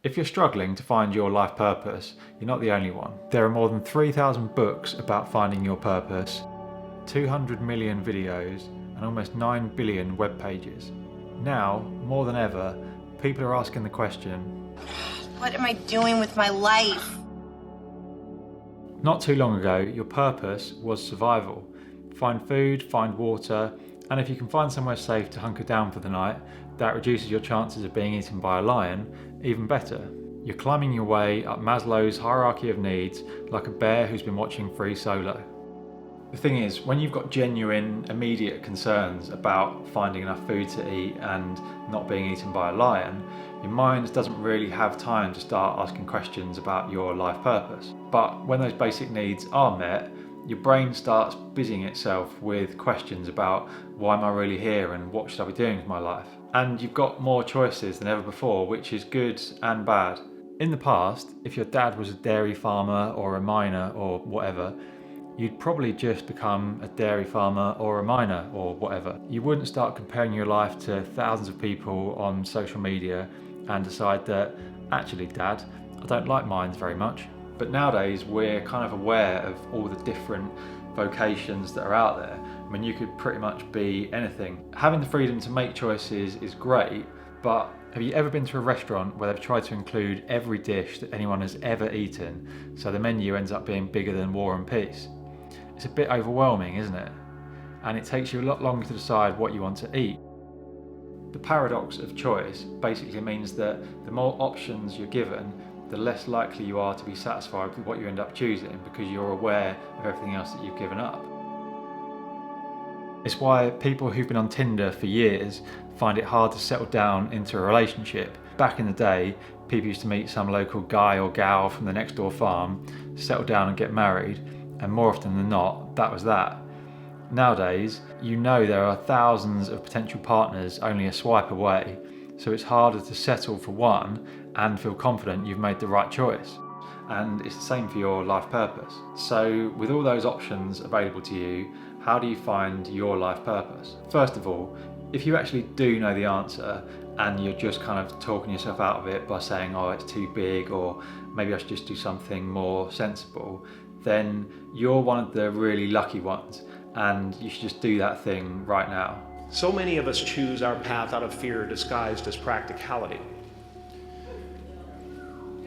If you're struggling to find your life purpose, you're not the only one. There are more than 3,000 books about finding your purpose, 200 million videos, and almost 9 billion web pages. Now, more than ever, people are asking the question, what am I doing with my life? Not too long ago, your purpose was survival. Find food, find water, and if you can find somewhere safe to hunker down for the night, that reduces your chances of being eaten by a lion, even better. You're climbing your way up Maslow's hierarchy of needs like a bear who's been watching Free Solo. The thing is, when you've got genuine, immediate concerns about finding enough food to eat and not being eaten by a lion, your mind doesn't really have time to start asking questions about your life purpose. But when those basic needs are met, your brain starts busying itself with questions about why am I really here and what should I be doing with my life? And you've got more choices than ever before, which is good and bad. In the past, if your dad was a dairy farmer or a miner or whatever, you'd probably just become a dairy farmer or a miner or whatever. You wouldn't start comparing your life to thousands of people on social media and decide that, actually, Dad, I don't like mines very much. But nowadays, we're kind of aware of all the different vocations that are out there. I mean, you could pretty much be anything. Having the freedom to make choices is great, but have you ever been to a restaurant where they've tried to include every dish that anyone has ever eaten, so the menu ends up being bigger than War and Peace? It's a bit overwhelming, isn't it? And it takes you a lot longer to decide what you want to eat. The paradox of choice basically means that the more options you're given, the less likely you are to be satisfied with what you end up choosing because you're aware of everything else that you've given up. It's why people who've been on Tinder for years find it hard to settle down into a relationship. Back in the day, people used to meet some local guy or gal from the next door farm, settle down and get married, and more often than not, that was that. Nowadays, you know there are thousands of potential partners only a swipe away, so it's harder to settle for one and feel confident you've made the right choice. And it's the same for your life purpose. So with all those options available to you, how do you find your life purpose? First of all, if you actually do know the answer and you're just kind of talking yourself out of it by saying, oh, it's too big, or maybe I should just do something more sensible, then you're one of the really lucky ones and you should just do that thing right now. So many of us choose our path out of fear disguised as practicality.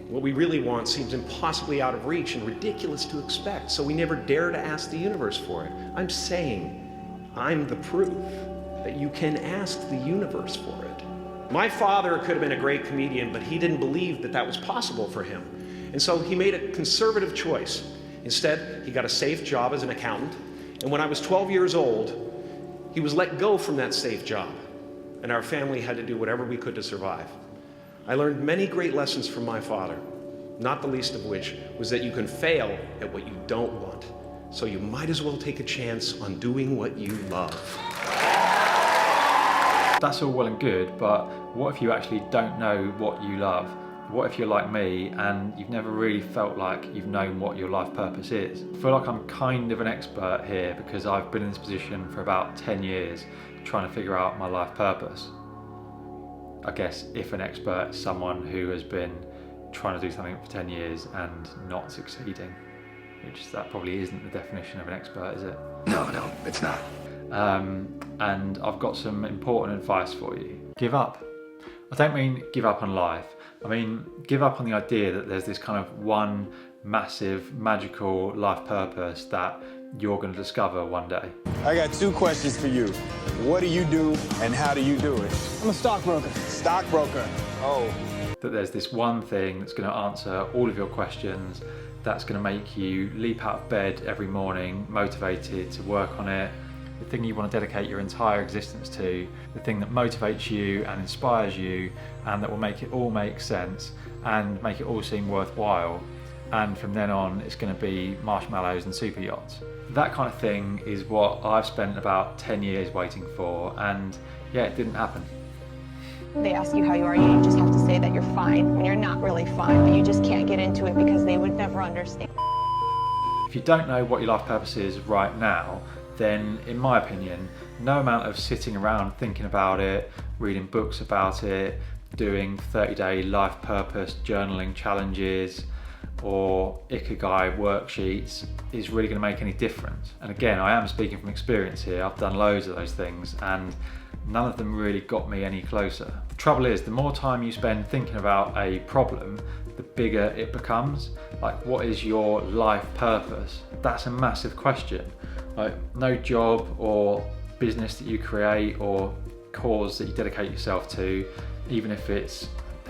What we really want seems impossibly out of reach and ridiculous to expect, so we never dare to ask the universe for it. I'm saying, I'm the proof that you can ask the universe for it. My father could have been a great comedian, but he didn't believe that that was possible for him. And so he made a conservative choice. Instead, he got a safe job as an accountant, and when I was 12 years old, he was let go from that safe job, and our family had to do whatever we could to survive. I learned many great lessons from my father, not the least of which was that you can fail at what you don't want, so you might as well take a chance on doing what you love. That's all well and good, but what if you actually don't know what you love? What if you're like me and you've never really felt like you've known what your life purpose is? I feel like I'm kind of an expert here because I've been in this position for about 10 years trying to figure out my life purpose. I guess if an expert is someone who has been trying to do something for 10 years and not succeeding, which that probably isn't the definition of an expert, is it? No, it's not. And I've got some important advice for you. Give up. I don't mean give up on life. I mean, give up on the idea that there's this kind of one massive, magical life purpose that you're going to discover one day. I got two questions for you. What do you do and how do you do it? I'm a stockbroker. Stockbroker. Oh. That there's this one thing that's going to answer all of your questions, that's going to make you leap out of bed every morning, motivated to work on it, the thing you want to dedicate your entire existence to, the thing that motivates you and inspires you and that will make it all make sense and make it all seem worthwhile. And from then on, it's going to be marshmallows and super yachts. That kind of thing is what I've spent about 10 years waiting for, and yeah, it didn't happen. They ask you how you are, you just have to say that you're fine when you're not really fine, but you just can't get into it because they would never understand. If you don't know what your life purpose is right now, then in my opinion, no amount of sitting around thinking about it, reading books about it, doing 30-day life purpose journaling challenges or Ikigai worksheets is really going to make any difference. And again, I am speaking from experience here. I've done loads of those things and none of them really got me any closer. The trouble is, the more time you spend thinking about a problem, the bigger it becomes. Like, what is your life purpose? That's a massive question. Like, no job or business that you create or cause that you dedicate yourself to, even if it's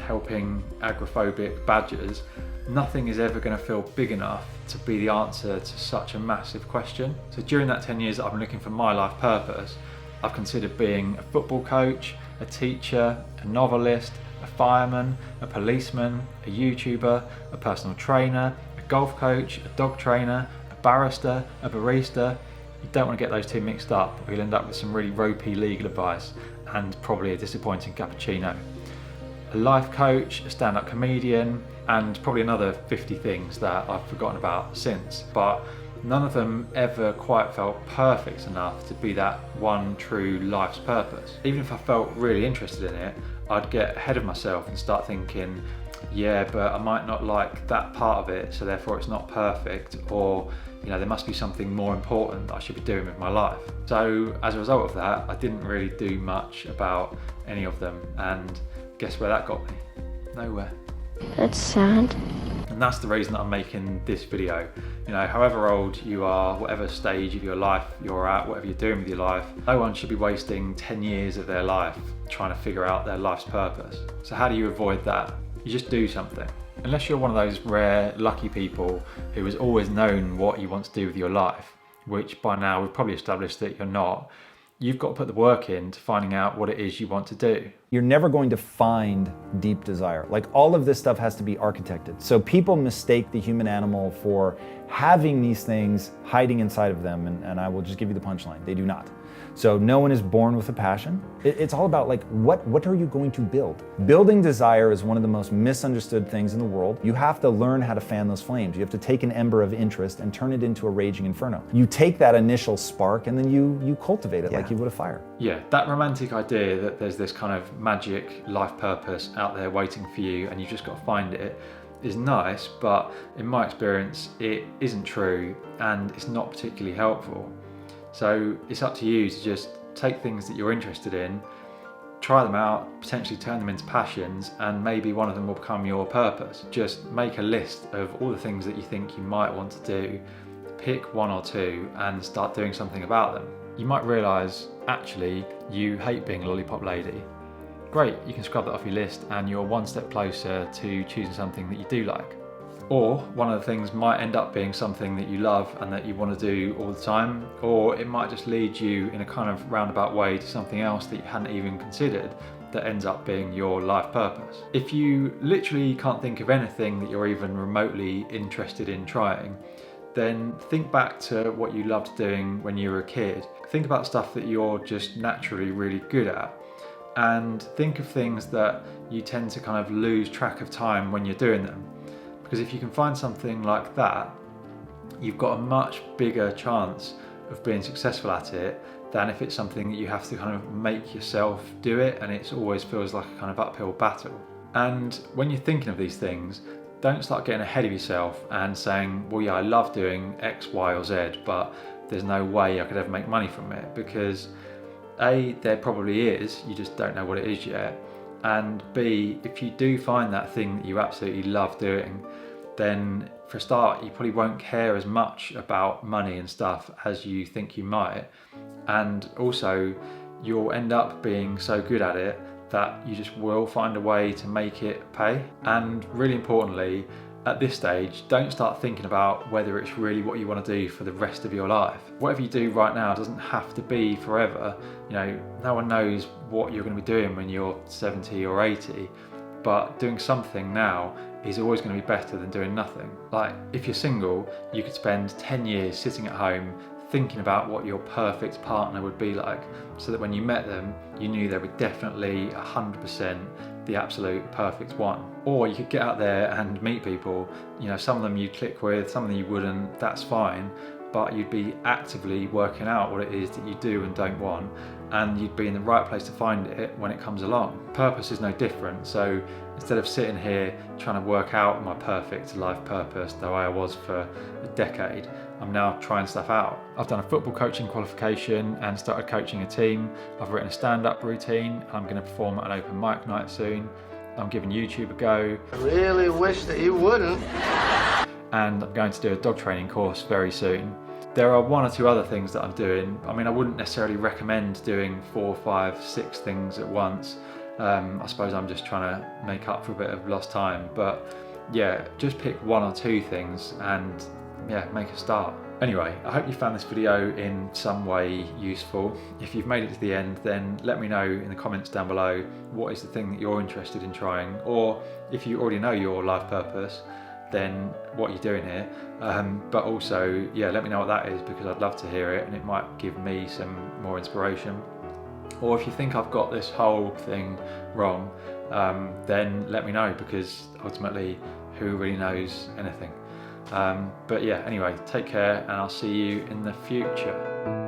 helping agoraphobic badgers, nothing is ever going to feel big enough to be the answer to such a massive question. So during that 10 years that I've been looking for my life purpose, I've considered being a football coach, a teacher, a novelist, a fireman, a policeman, a YouTuber, a personal trainer, a golf coach, a dog trainer, a barrister, a barista. You don't want to get those two mixed up, or you'll end up with some really ropey legal advice and probably a disappointing cappuccino. A life coach, a stand-up comedian, and probably another 50 things that I've forgotten about since. But none of them ever quite felt perfect enough to be that one true life's purpose. Even if I felt really interested in it, I'd get ahead of myself and start thinking, yeah, but I might not like that part of it, so therefore it's not perfect, or there must be something more important that I should be doing with my life. So as a result of that, I didn't really do much about any of them, and guess where that got me? Nowhere. That's sad. And that's the reason that I'm making this video. However old you are, whatever stage of your life you're at, whatever you're doing with your life, no one should be wasting 10 years of their life trying to figure out their life's purpose. So how do you avoid that? You just do something. Unless you're one of those rare, lucky people who has always known what you want to do with your life, which by now we've probably established that you're not, you've got to put the work into finding out what it is you want to do. You're never going to find deep desire. Like, all of this stuff has to be architected. So people mistake the human animal for having these things hiding inside of them, and I will just give you the punchline. They do not. So no one is born with a passion. It's all about, like, what are you going to build? Building desire is one of the most misunderstood things in the world. You have to learn how to fan those flames. You have to take an ember of interest and turn it into a raging inferno. You take that initial spark and then you cultivate it like you would a fire. Yeah, that romantic idea that there's this kind of magic life purpose out there waiting for you and you've just got to find it is nice, but in my experience, it isn't true and it's not particularly helpful. So it's up to you to just take things that you're interested in, try them out, potentially turn them into passions, and maybe one of them will become your purpose. Just make a list of all the things that you think you might want to do, pick one or two and start doing something about them. You might realise, actually, you hate being a lollipop lady. Great, you can scrub that off your list and you're one step closer to choosing something that you do like. Or one of the things might end up being something that you love and that you want to do all the time, or it might just lead you in a kind of roundabout way to something else that you hadn't even considered that ends up being your life purpose. If you literally can't think of anything that you're even remotely interested in trying, then think back to what you loved doing when you were a kid. Think about stuff that you're just naturally really good at, and think of things that you tend to kind of lose track of time when you're doing them. Because if you can find something like that, you've got a much bigger chance of being successful at it than if it's something that you have to kind of make yourself do it and it always feels like a kind of uphill battle. And when you're thinking of these things, don't start getting ahead of yourself and saying, well, yeah, I love doing X, Y, or Z, but there's no way I could ever make money from it. Because A, there probably is, you just don't know what it is yet. And B, if you do find that thing that you absolutely love doing, then for a start, you probably won't care as much about money and stuff as you think you might. And also, you'll end up being so good at it that you just will find a way to make it pay. And really importantly, at this stage, don't start thinking about whether it's really what you want to do for the rest of your life. Whatever you do right now doesn't have to be forever. No one knows what you're going to be doing when you're 70 or 80, but doing something now is always going to be better than doing nothing. Like, if you're single, you could spend 10 years sitting at home thinking about what your perfect partner would be like, so that when you met them, you knew they were definitely 100% the absolute perfect one. Or you could get out there and meet people, some of them you'd click with, some of them you wouldn't, that's fine. but you'd be actively working out what it is that you do and don't want, and you'd be in the right place to find it when it comes along. Purpose is no different, so instead of sitting here trying to work out my perfect life purpose, the way I was for a decade, I'm now trying stuff out. I've done a football coaching qualification and started coaching a team. I've written a stand-up routine. I'm going to perform at an open mic night soon. I'm giving YouTube a go. I really wish that you wouldn't. And I'm going to do a dog training course very soon. There are 1 or 2 other things that I'm doing. I mean, I wouldn't necessarily recommend doing 4, 5, 6 things at once. I suppose I'm just trying to make up for a bit of lost time, but yeah, just pick 1 or 2 things and yeah, make a start. Anyway, I hope you found this video in some way useful. If you've made it to the end, then let me know in the comments down below what is the thing that you're interested in trying, or if you already know your life purpose, then what you're doing here. But also, yeah, let me know what that is, because I'd love to hear it and it might give me some more inspiration. Or if you think I've got this whole thing wrong, then let me know, because ultimately, who really knows anything? But yeah, anyway, take care and I'll see you in the future.